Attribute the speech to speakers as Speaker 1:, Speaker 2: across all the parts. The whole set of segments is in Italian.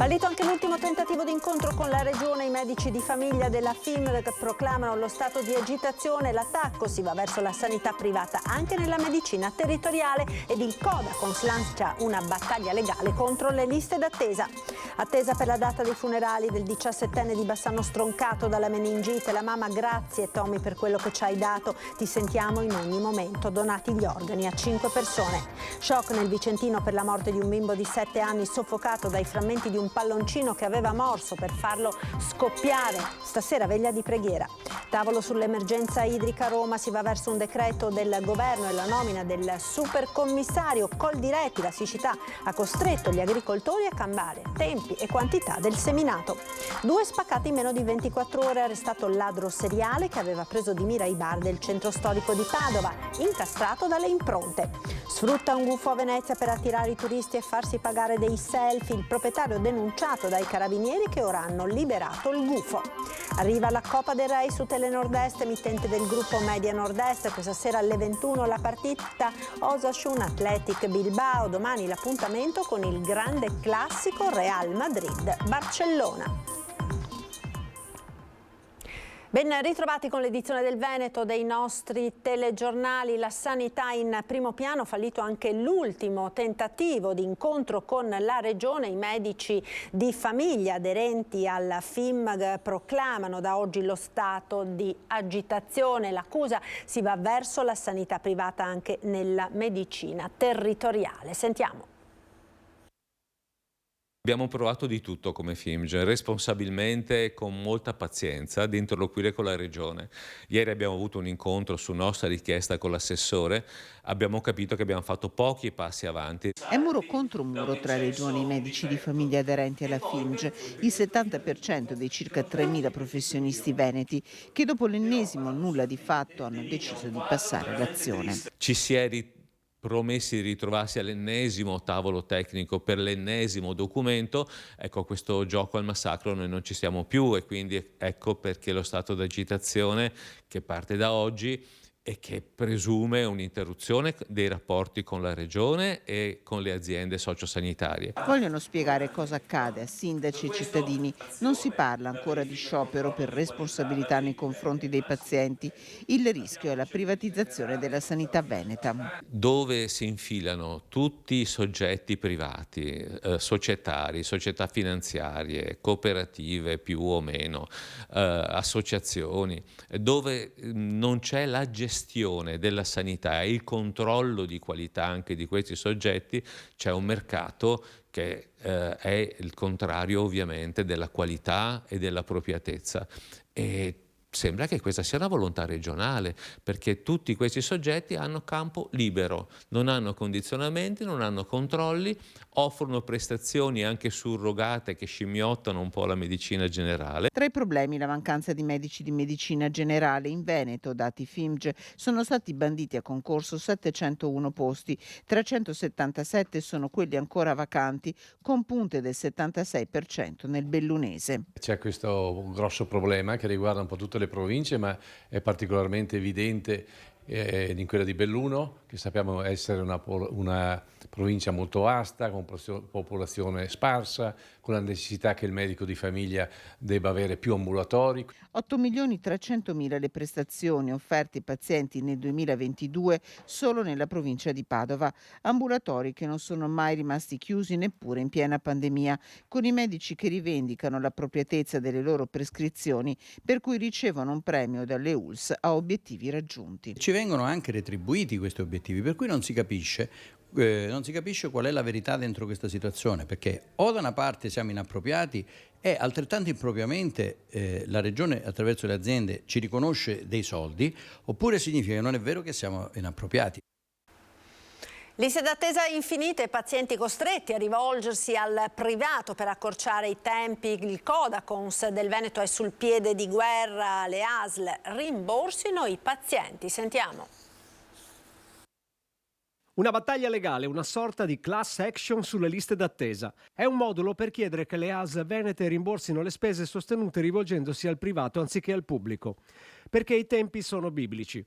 Speaker 1: Fallito anche l'ultimo tentativo di incontro con la Regione, i medici di famiglia della FIMG proclamano lo stato di agitazione, l'attacco si va verso la sanità privata anche nella medicina territoriale ed il Codacons lancia una battaglia legale contro le liste d'attesa. Attesa per la data dei funerali del 17enne di Bassano stroncato dalla meningite, la mamma: grazie Tommy per quello che ci hai dato, ti sentiamo in ogni momento, donati gli organi a 5 persone. Shock nel Vicentino per la morte di un bimbo di 7 anni soffocato dai frammenti di un palloncino che aveva morso per farlo scoppiare. Stasera veglia di preghiera. Tavolo sull'emergenza idrica a Roma, si va verso un decreto del governo e la nomina del supercommissario. Coldiretti, la siccità ha costretto gli agricoltori a cambiare tempi e quantità del seminato. 2 spaccati in meno di 24 ore, arrestato il ladro seriale che aveva preso di mira i bar del centro storico di Padova, incastrato dalle impronte. Sfrutta un gufo a Venezia per attirare i turisti e farsi pagare dei selfie, il proprietario denunciato dai carabinieri che ora hanno liberato il gufo. Arriva la Coppa del Re su Telenord-Est, emittente del gruppo Media Nord-Est. Questa sera alle 21 la partita Osasuna Athletic Bilbao, domani l'appuntamento con il grande classico Real Madrid-Barcellona. Ben ritrovati con l'edizione del Veneto dei nostri telegiornali. La sanità in primo piano, fallito anche l'ultimo tentativo di incontro con la Regione. I medici di famiglia aderenti alla FIMG proclamano da oggi lo stato di agitazione. L'accusa si va verso la sanità privata anche nella medicina territoriale. Sentiamo.
Speaker 2: Abbiamo provato di tutto come FIMG, responsabilmente e con molta pazienza, di interloquire con la Regione. Ieri abbiamo avuto un incontro su nostra richiesta con l'assessore, abbiamo capito che abbiamo fatto pochi passi avanti.
Speaker 3: È muro contro muro tra Regione e i medici di famiglia aderenti alla FIMG, il 70% dei circa 3.000 professionisti veneti che dopo l'ennesimo nulla di fatto hanno deciso di passare all'azione.
Speaker 2: Ci si è promessi di ritrovarsi all'ennesimo tavolo tecnico per l'ennesimo documento. Ecco, questo gioco al massacro noi non ci siamo più e quindi ecco perché lo stato d'agitazione che parte da oggi e che presume un'interruzione dei rapporti con la Regione e con le aziende sociosanitarie.
Speaker 3: Vogliono spiegare cosa accade a sindaci e cittadini. Non si parla ancora di sciopero per responsabilità nei confronti dei pazienti. Il rischio è la privatizzazione della sanità veneta.
Speaker 2: Dove si infilano tutti i soggetti privati, societari, società finanziarie, cooperative più o meno, associazioni, dove non c'è la gestione della sanità e il controllo di qualità anche di questi soggetti, c'è un mercato che è il contrario ovviamente della qualità e dell'appropriatezza. E sembra che questa sia una volontà regionale, perché tutti questi soggetti hanno campo libero, non hanno condizionamenti, non hanno controlli, offrono prestazioni anche surrogate che scimmiottano un po' la medicina generale.
Speaker 3: Tra i problemi la mancanza di medici di medicina generale. In Veneto, dati FIMG, sono stati banditi a concorso 701 posti, 377 sono quelli ancora vacanti, con punte del 76% nel bellunese.
Speaker 4: C'è questo grosso problema che riguarda un po' tutte le province, ma è particolarmente evidente in quella di Belluno, che sappiamo essere una provincia molto vasta, con popolazione sparsa, con la necessità che il medico di famiglia debba avere più ambulatori.
Speaker 3: 8.300.000 le prestazioni offerte ai pazienti nel 2022 solo nella provincia di Padova, ambulatori che non sono mai rimasti chiusi neppure in piena pandemia, con i medici che rivendicano l'appropriatezza delle loro prescrizioni, per cui ricevono un premio dalle ULSS a obiettivi raggiunti.
Speaker 5: Ci vengono anche retribuiti questi obiettivi, per cui non si capisce qual è la verità dentro questa situazione, perché o da una parte siamo inappropriati e altrettanto impropriamente la Regione attraverso le aziende ci riconosce dei soldi, oppure significa che non è vero che siamo inappropriati.
Speaker 1: Liste d'attesa infinite, pazienti costretti a rivolgersi al privato per accorciare i tempi. Il Codacons del Veneto è sul piede di guerra, le ASL rimborsino i pazienti. Sentiamo.
Speaker 6: Una battaglia legale, una sorta di class action sulle liste d'attesa. È un modulo per chiedere che le ASL venete rimborsino le spese sostenute rivolgendosi al privato anziché al pubblico, perché i tempi sono biblici.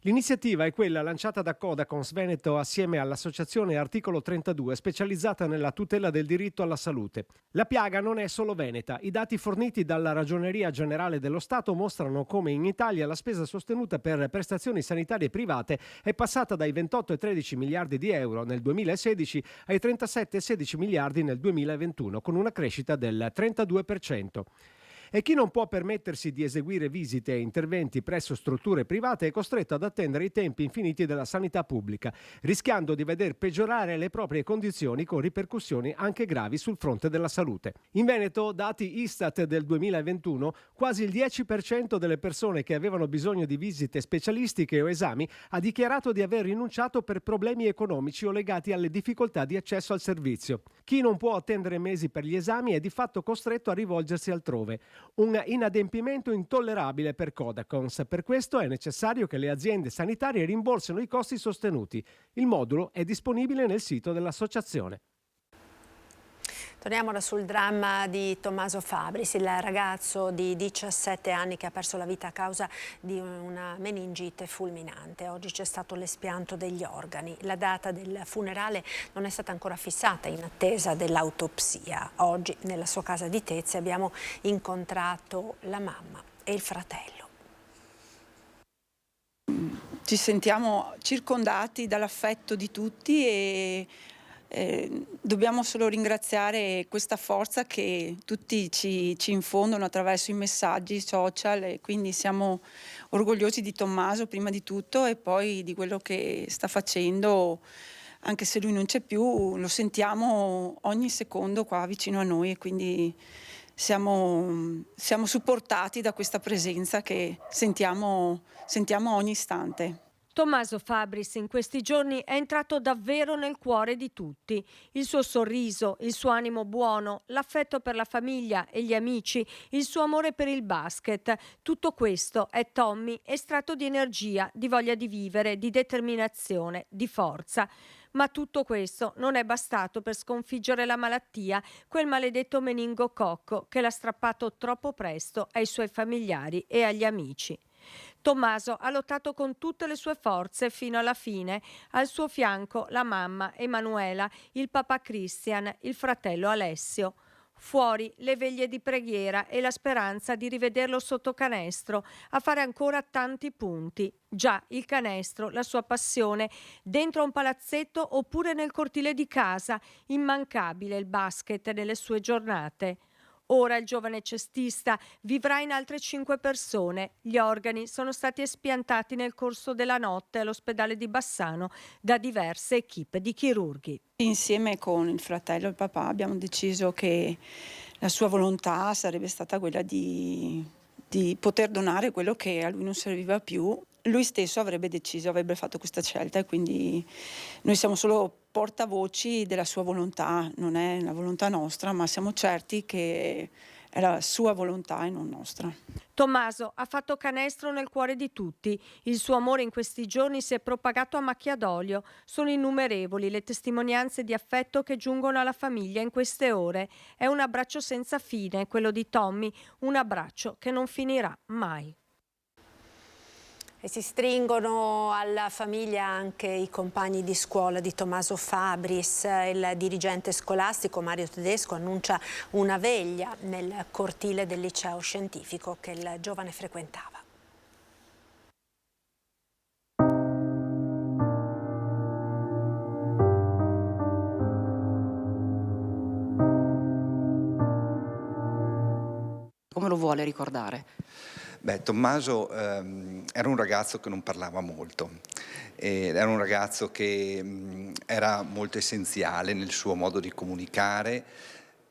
Speaker 6: L'iniziativa è quella lanciata da Codacons Veneto assieme all'associazione Articolo 32, specializzata nella tutela del diritto alla salute. La piaga non è solo veneta. I dati forniti dalla Ragioneria Generale dello Stato mostrano come in Italia la spesa sostenuta per prestazioni sanitarie private è passata dai 28,13 miliardi di euro nel 2016 ai 37,16 miliardi nel 2021, con una crescita del 32%. E chi non può permettersi di eseguire visite e interventi presso strutture private è costretto ad attendere i tempi infiniti della sanità pubblica, rischiando di veder peggiorare le proprie condizioni con ripercussioni anche gravi sul fronte della salute. In Veneto, dati Istat del 2021, quasi il 10% delle persone che avevano bisogno di visite specialistiche o esami ha dichiarato di aver rinunciato per problemi economici o legati alle difficoltà di accesso al servizio. Chi non può attendere mesi per gli esami è di fatto costretto a rivolgersi altrove. Un inadempimento intollerabile per Codacons. Per questo è necessario che le aziende sanitarie rimborsino i costi sostenuti. Il modulo è disponibile nel sito dell'associazione.
Speaker 1: Torniamo ora sul dramma di Tommaso Fabris, il ragazzo di 17 anni che ha perso la vita a causa di una meningite fulminante. Oggi c'è stato l'espianto degli organi. La data del funerale non è stata ancora fissata in attesa dell'autopsia. Oggi nella sua casa di Tezze abbiamo incontrato la mamma e il fratello.
Speaker 7: Ci sentiamo circondati dall'affetto di tutti e dobbiamo solo ringraziare questa forza che tutti ci infondono attraverso i messaggi social, e quindi siamo orgogliosi di Tommaso prima di tutto e poi di quello che sta facendo. Anche se lui non c'è più, lo sentiamo ogni secondo qua vicino a noi, e quindi siamo supportati da questa presenza che sentiamo ogni istante.
Speaker 8: Tommaso Fabris in questi giorni è entrato davvero nel cuore di tutti. Il suo sorriso, il suo animo buono, l'affetto per la famiglia e gli amici, il suo amore per il basket. Tutto questo è Tommy, estratto di energia, di voglia di vivere, di determinazione, di forza. Ma tutto questo non è bastato per sconfiggere la malattia, quel maledetto meningococco che l'ha strappato troppo presto ai suoi familiari e agli amici. Tommaso ha lottato con tutte le sue forze fino alla fine. Al suo fianco la mamma Emanuela, il papà Christian, il fratello Alessio. Fuori le veglie di preghiera e la speranza di rivederlo sotto canestro, a fare ancora tanti punti. Già, il canestro, la sua passione, dentro un palazzetto oppure nel cortile di casa, immancabile il basket nelle sue giornate. Ora il giovane cestista vivrà in altre 5 persone. Gli organi sono stati espiantati nel corso della notte all'ospedale di Bassano da diverse equipe di chirurghi.
Speaker 7: Insieme con il fratello e il papà abbiamo deciso che la sua volontà sarebbe stata quella di poter donare quello che a lui non serviva più. Lui stesso avrebbe fatto questa scelta, e quindi noi siamo solo portavoci della sua volontà. Non è la volontà nostra, ma siamo certi che è la sua volontà e non nostra.
Speaker 8: Tommaso ha fatto canestro nel cuore di tutti. Il suo amore in questi giorni si è propagato a macchia d'olio. Sono innumerevoli le testimonianze di affetto che giungono alla famiglia in queste ore. È un abbraccio senza fine, quello di Tommy, un abbraccio che non finirà mai.
Speaker 1: E si stringono alla famiglia anche i compagni di scuola di Tommaso Fabris. Il dirigente scolastico Mario Tedesco annuncia una veglia nel cortile del liceo scientifico che il giovane frequentava.
Speaker 9: Come lo vuole ricordare?
Speaker 10: Beh, Tommaso era un ragazzo che non parlava molto, era un ragazzo che era molto essenziale nel suo modo di comunicare,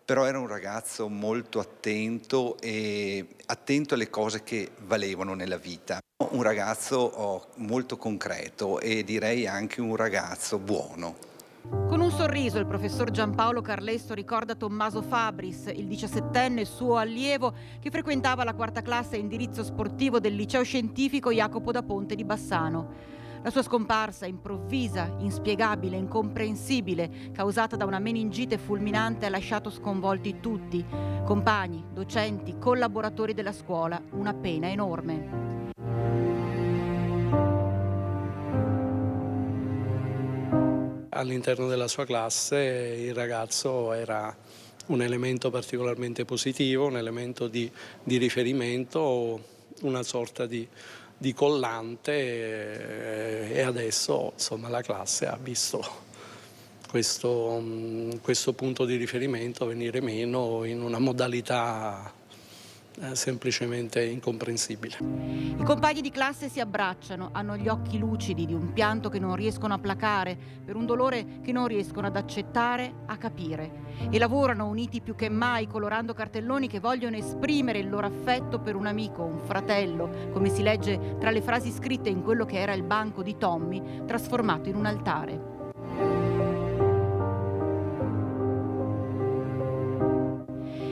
Speaker 10: però era un ragazzo molto attento alle cose che valevano nella vita. Un ragazzo molto concreto e direi anche un ragazzo buono.
Speaker 9: Con un sorriso il professor Giampaolo Carlesso ricorda Tommaso Fabris, il 17enne suo allievo che frequentava la 4ª classe a indirizzo sportivo del liceo scientifico Jacopo da Ponte di Bassano. La sua scomparsa improvvisa, inspiegabile, incomprensibile, causata da una meningite fulminante, ha lasciato sconvolti tutti, compagni, docenti, collaboratori della scuola, una pena enorme.
Speaker 11: all'interno della sua classe il ragazzo era un elemento particolarmente positivo, un elemento di riferimento, una sorta di collante, e adesso insomma la classe ha visto questo punto di riferimento venire meno in una modalità semplicemente incomprensibile.
Speaker 9: I compagni di classe si abbracciano, hanno gli occhi lucidi di un pianto che non riescono a placare, per un dolore che non riescono ad accettare, a capire. E lavorano uniti più che mai, colorando cartelloni che vogliono esprimere il loro affetto per un amico, un fratello, come si legge tra le frasi scritte in quello che era il banco di Tommy, trasformato in un altare.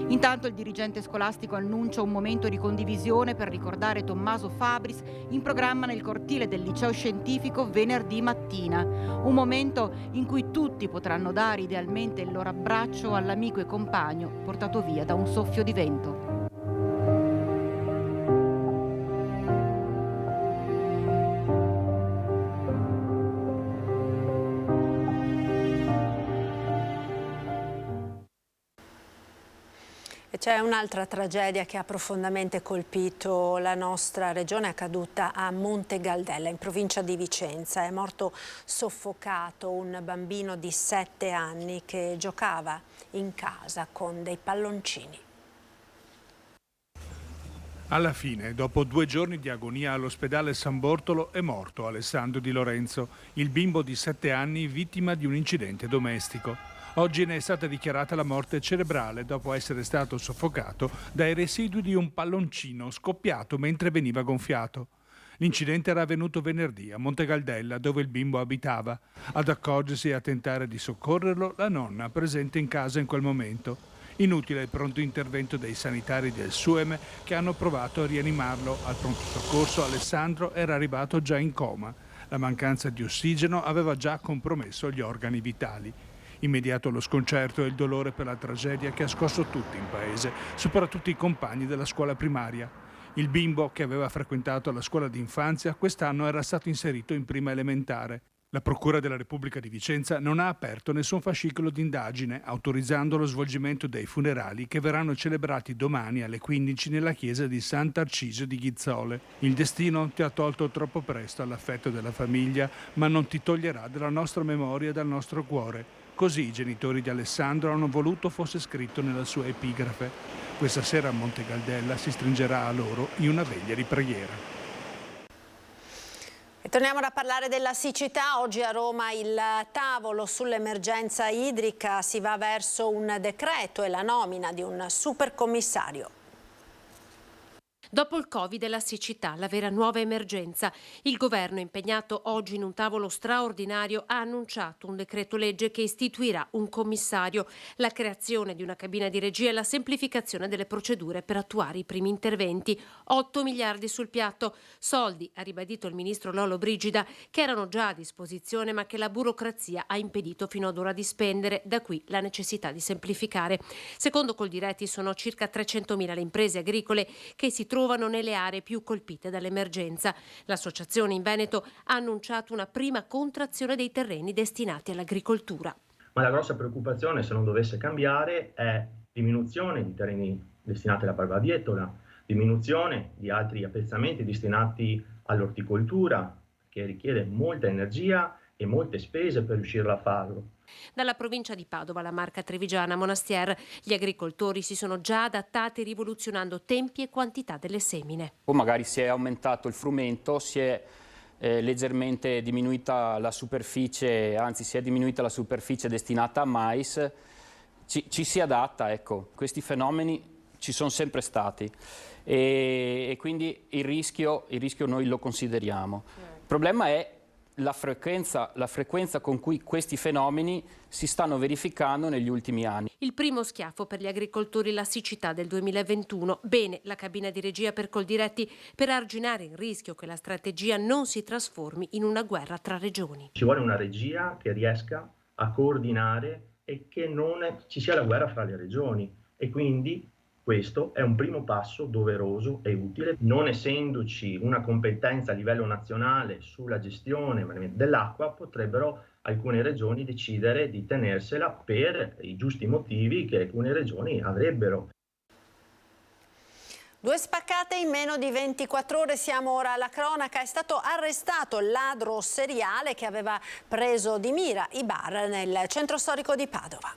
Speaker 9: Intanto il dirigente scolastico annuncia un momento di condivisione per ricordare Tommaso Fabris in programma nel cortile del liceo scientifico venerdì mattina. Un momento in cui tutti potranno dare idealmente il loro abbraccio all'amico e compagno portato via da un soffio di vento.
Speaker 1: C'è un'altra tragedia che ha profondamente colpito la nostra regione, accaduta a Monte Galdella, in provincia di Vicenza. È morto soffocato un bambino di 7 anni che giocava in casa con dei palloncini.
Speaker 12: Alla fine, dopo 2 giorni di agonia all'ospedale San Bortolo, è morto Alessandro Di Lorenzo, il bimbo di 7 anni vittima di un incidente domestico. Oggi ne è stata dichiarata la morte cerebrale dopo essere stato soffocato dai residui di un palloncino scoppiato mentre veniva gonfiato. L'incidente era avvenuto venerdì a Monte Galdella, dove il bimbo abitava. Ad accorgersi e a tentare di soccorrerlo la nonna, presente in casa in quel momento. Inutile il pronto intervento dei sanitari del SUEM che hanno provato a rianimarlo. Al pronto soccorso Alessandro era arrivato già in coma. La mancanza di ossigeno aveva già compromesso gli organi vitali. Immediato lo sconcerto e il dolore per la tragedia che ha scosso tutti in paese, soprattutto i compagni della scuola primaria. Il bimbo, che aveva frequentato la scuola d'infanzia, quest'anno era stato inserito in prima elementare. La Procura della Repubblica di Vicenza non ha aperto nessun fascicolo d'indagine, autorizzando lo svolgimento dei funerali che verranno celebrati domani alle 15 nella chiesa di Sant'Arcisio di Ghizzole. Il destino ti ha tolto troppo presto all'affetto della famiglia, ma non ti toglierà dalla nostra memoria e dal nostro cuore. Così i genitori di Alessandro hanno voluto fosse scritto nella sua epigrafe. Questa sera a Monte Galdella si stringerà a loro in una veglia di preghiera.
Speaker 1: E torniamo a parlare della siccità. Oggi a Roma il tavolo sull'emergenza idrica, si va verso un decreto e la nomina di un supercommissario.
Speaker 13: Dopo il Covid e la siccità, la vera nuova emergenza, il governo, impegnato oggi in un tavolo straordinario, ha annunciato un decreto legge che istituirà un commissario, la creazione di una cabina di regia e la semplificazione delle procedure per attuare i primi interventi. 8 miliardi sul piatto, soldi, ha ribadito il ministro Lollobrigida, che erano già a disposizione ma che la burocrazia ha impedito fino ad ora di spendere, da qui la necessità di semplificare. Secondo Coldiretti sono circa 300.000 le imprese agricole che si trovano nelle aree più colpite dall'emergenza. L'associazione in Veneto ha annunciato una prima contrazione dei terreni destinati all'agricoltura.
Speaker 14: Ma la grossa preoccupazione, se non dovesse cambiare, è diminuzione di terreni destinati alla barbabietola, diminuzione di altri appezzamenti destinati all'orticoltura, che richiede molta energia e molte spese per riuscire a farlo.
Speaker 13: Dalla provincia di Padova alla Marca Trevigiana Monastier, gli agricoltori si sono già adattati rivoluzionando tempi e quantità delle semine.
Speaker 15: O magari si è aumentato il frumento, si è leggermente diminuita la superficie, anzi si è diminuita la superficie destinata a mais, ci si adatta, ecco. Questi fenomeni ci sono sempre stati e quindi il rischio noi lo consideriamo. Il problema è la frequenza con cui questi fenomeni si stanno verificando negli ultimi anni.
Speaker 13: Il primo schiaffo per gli agricoltori, la siccità del 2021. Bene la cabina di regia per Coldiretti per arginare il rischio che la strategia non si trasformi in una guerra tra regioni.
Speaker 14: Ci vuole una regia che riesca a coordinare e che non ci sia la guerra fra le regioni, e quindi questo è un primo passo doveroso e utile. Non essendoci una competenza a livello nazionale sulla gestione dell'acqua, potrebbero alcune regioni decidere di tenersela per i giusti motivi che alcune regioni avrebbero.
Speaker 1: 2 spaccate in meno di 24 ore, siamo ora alla cronaca. È stato arrestato il ladro seriale che aveva preso di mira i bar nel centro storico di Padova.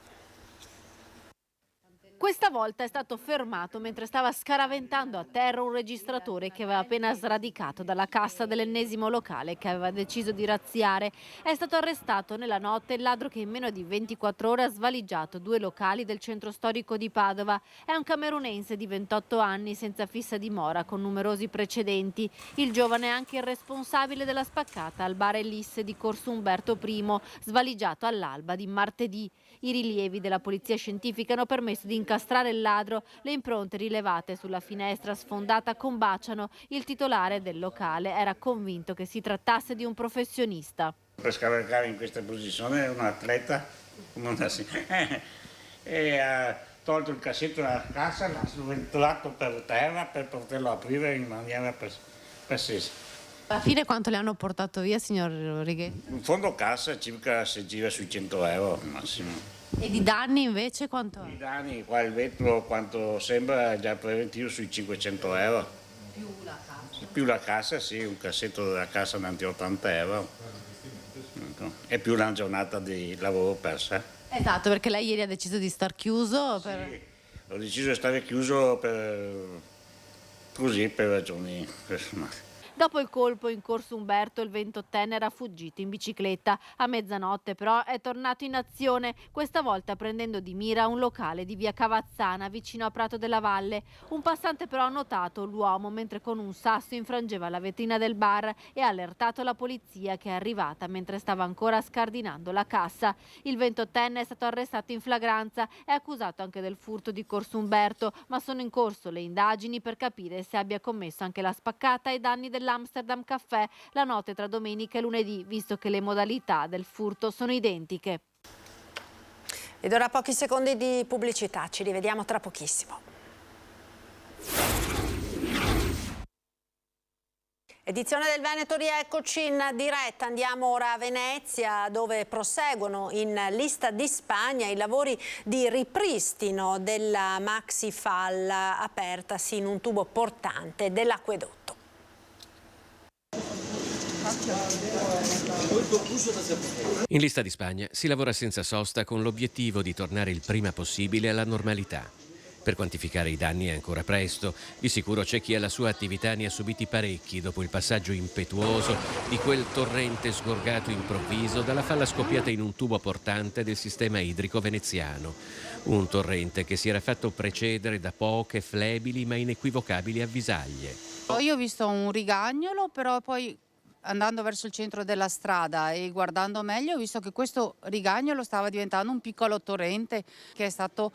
Speaker 16: Questa volta è stato fermato mentre stava scaraventando a terra un registratore che aveva appena sradicato dalla cassa dell'ennesimo locale che aveva deciso di razziare. È stato arrestato nella notte il ladro che in meno di 24 ore ha svaligiato 2 locali del centro storico di Padova. È un camerunense di 28 anni senza fissa dimora con numerosi precedenti. Il giovane è anche il responsabile della spaccata al bar Elisse di Corso Umberto I, svaligiato all'alba di martedì. I rilievi della polizia scientifica hanno permesso di incastrare il ladro. Le impronte rilevate sulla finestra sfondata combaciano. Il titolare del locale era convinto che si trattasse di un professionista.
Speaker 17: Per scavalcare in questa posizione è un atleta e ha tolto il cassetto dalla cassa, l'ha sventolato per terra per poterlo aprire in maniera pazzesca.
Speaker 16: Alla fine quanto le hanno portato via, signor Righetti?
Speaker 17: In fondo cassa circa si gira sui 100 euro al massimo.
Speaker 16: E di danni invece quanto?
Speaker 17: I danni, qua il vetro quanto sembra è già preventivo sui 500 euro. Più la cassa, sì, un cassetto della cassa davanti a 80 euro. Ecco. E più una giornata di lavoro persa.
Speaker 16: Esatto, perché lei ieri ha deciso di star chiuso.
Speaker 17: Sì, ho deciso di stare chiuso così per ragioni personali.
Speaker 16: Dopo il colpo in Corso Umberto, il 28enne era fuggito in bicicletta. A mezzanotte però è tornato in azione, questa volta prendendo di mira un locale di via Cavazzana vicino a Prato della Valle. Un passante però ha notato l'uomo mentre con un sasso infrangeva la vetrina del bar e ha allertato la polizia che è arrivata mentre stava ancora scardinando la cassa. Il 28enne è stato arrestato in flagranza, è accusato anche del furto di Corso Umberto, ma sono in corso le indagini per capire se abbia commesso anche la spaccata ai danni dell'Amsterdam Caffè la notte tra domenica e lunedì, visto che le modalità del furto sono identiche.
Speaker 1: Ed ora pochi secondi di pubblicità, ci rivediamo tra pochissimo. Edizione del Veneto, rieccoci in diretta, andiamo ora a Venezia dove proseguono in lista di Spagna i lavori di ripristino della maxi falla apertasi in un tubo portante dell'acquedotto.
Speaker 18: In lista di Spagna si lavora senza sosta con l'obiettivo di tornare il prima possibile alla normalità. Per quantificare i danni è ancora presto, di sicuro c'è chi alla sua attività ne ha subiti parecchi dopo il passaggio impetuoso di quel torrente sgorgato improvviso dalla falla scoppiata in un tubo portante del sistema idrico veneziano. Un torrente che si era fatto precedere da poche, flebili ma inequivocabili avvisaglie.
Speaker 9: Io ho visto un rigagnolo, però poi andando verso il centro della strada e guardando meglio ho visto che questo rigagnolo stava diventando un piccolo torrente che è stato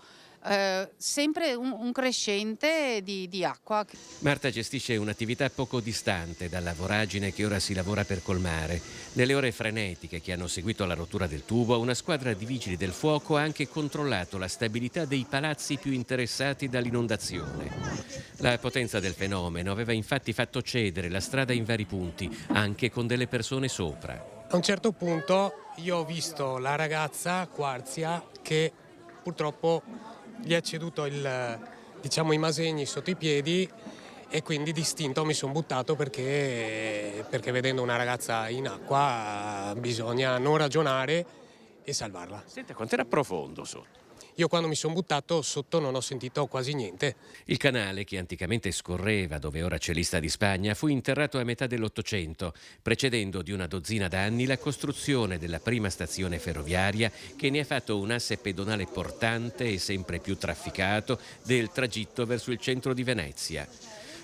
Speaker 9: sempre un crescente di acqua.
Speaker 18: Marta gestisce un'attività poco distante dalla voragine che ora si lavora per colmare. Nelle ore frenetiche che hanno seguito la rottura del tubo, una squadra di vigili del fuoco ha anche controllato la stabilità dei palazzi più interessati dall'inondazione. La potenza del fenomeno aveva infatti fatto cedere la strada in vari punti, anche con delle persone sopra.
Speaker 19: A un certo punto io ho visto la ragazza Quarzia che purtroppo gli ha ceduto i masegni sotto i piedi e quindi d'istinto mi sono buttato perché vedendo una ragazza in acqua bisogna non ragionare e salvarla.
Speaker 18: Senta, quanto era profondo sotto?
Speaker 19: Io quando mi sono buttato sotto non ho sentito quasi niente.
Speaker 18: Il canale, che anticamente scorreva dove ora c'è lista di Spagna, fu interrato a metà dell'Ottocento, precedendo di una dozzina d'anni la costruzione della prima stazione ferroviaria che ne ha fatto un asse pedonale portante e sempre più trafficato del tragitto verso il centro di Venezia.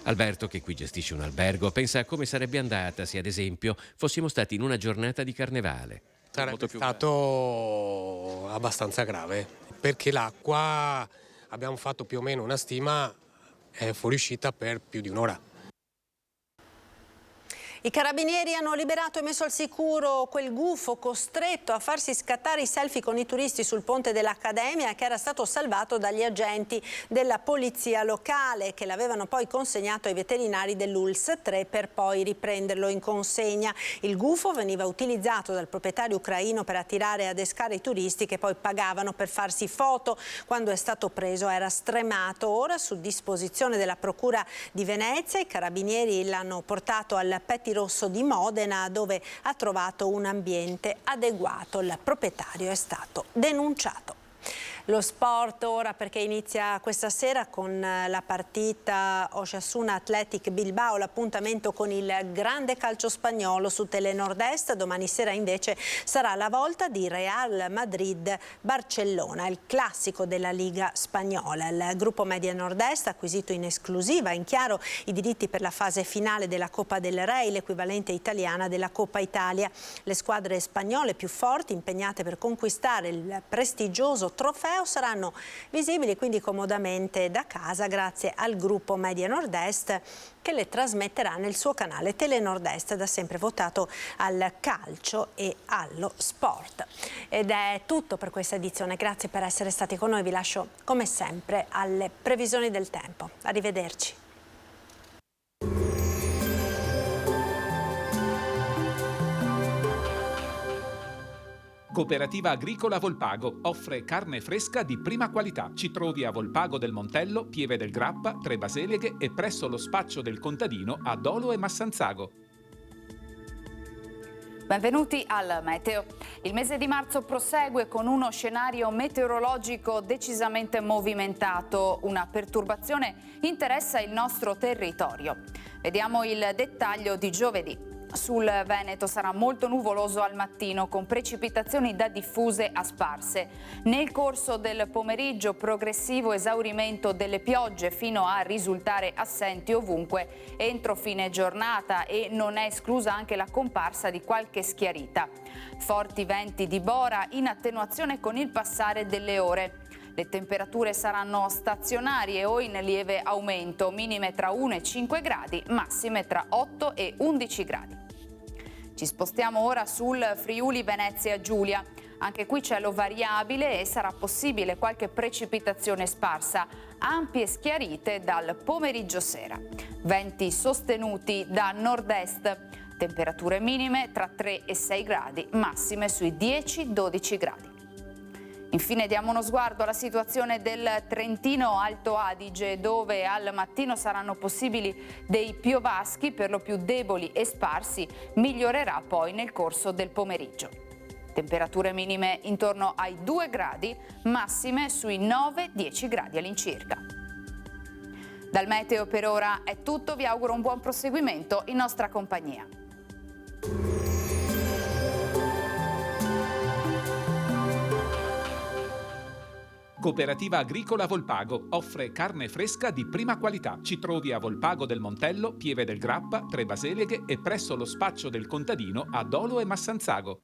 Speaker 18: Alberto, che qui gestisce un albergo, pensa a come sarebbe andata se, ad esempio, fossimo stati in una giornata di carnevale.
Speaker 19: Sarebbe stato abbastanza grave, perché l'acqua, abbiamo fatto più o meno una stima, è fuoriuscita per più di un'ora.
Speaker 1: I carabinieri hanno liberato e messo al sicuro quel gufo costretto a farsi scattare i selfie con i turisti sul ponte dell'Accademia, che era stato salvato dagli agenti della polizia locale, che l'avevano poi consegnato ai veterinari dell'ULSS 3 per poi riprenderlo in consegna. Il gufo veniva utilizzato dal proprietario ucraino per attirare e adescare i turisti che poi pagavano per farsi foto. Quando è stato preso era stremato. Ora, su disposizione della Procura di Venezia, i carabinieri l'hanno portato al Petty Rosso di Modena, dove ha trovato un ambiente adeguato. Il proprietario è stato denunciato. Lo sport ora, perché inizia questa sera con la partita Osasuna Athletic Bilbao, l'appuntamento con il grande calcio spagnolo su Telenord Est. Domani sera invece sarà la volta di Real Madrid-Barcellona, il classico della Liga spagnola. Il gruppo Media Nord Est ha acquisito in esclusiva, in chiaro, i diritti per la fase finale della Coppa del Rey, l'equivalente italiana della Coppa Italia. Le squadre spagnole più forti, impegnate per conquistare il prestigioso trofeo, saranno visibili quindi comodamente da casa grazie al gruppo Media Nord Est, che le trasmetterà nel suo canale Telenord Est, da sempre votato al calcio e allo sport. Ed è tutto per questa edizione, grazie per essere stati con noi, vi lascio come sempre alle previsioni del tempo. Arrivederci.
Speaker 20: Cooperativa Agricola Volpago offre carne fresca di prima qualità. Ci trovi a Volpago del Montello, Pieve del Grappa, Tre Baseleghe e presso lo spaccio del contadino a Dolo e Massanzago.
Speaker 21: Benvenuti al Meteo. Il mese di marzo prosegue con uno scenario meteorologico decisamente movimentato. Una perturbazione interessa il nostro territorio. Vediamo il dettaglio di giovedì. Sul Veneto sarà molto nuvoloso al mattino, con precipitazioni da diffuse a sparse. Nel corso del pomeriggio progressivo esaurimento delle piogge fino a risultare assenti ovunque entro fine giornata, e non è esclusa anche la comparsa di qualche schiarita. Forti venti di bora in attenuazione con il passare delle ore. Le temperature saranno stazionarie o in lieve aumento, minime tra 1 e 5 gradi, massime tra 8 e 11 gradi. Ci spostiamo ora sul Friuli Venezia Giulia. Anche qui cielo variabile e sarà possibile qualche precipitazione sparsa, ampie schiarite dal pomeriggio sera. Venti sostenuti da nord-est, temperature minime tra 3 e 6 gradi, massime sui 10-12 gradi. Infine diamo uno sguardo alla situazione del Trentino Alto Adige, dove al mattino saranno possibili dei piovaschi, per lo più deboli e sparsi, migliorerà poi nel corso del pomeriggio. Temperature minime intorno ai 2 gradi, massime sui 9-10 gradi all'incirca. Dal meteo per ora è tutto, vi auguro un buon proseguimento in nostra compagnia.
Speaker 20: Cooperativa Agricola Volpago offre carne fresca di prima qualità. Ci trovi a Volpago del Montello, Pieve del Grappa, Tre Baseleghe e presso lo spaccio del contadino a Dolo e Massanzago.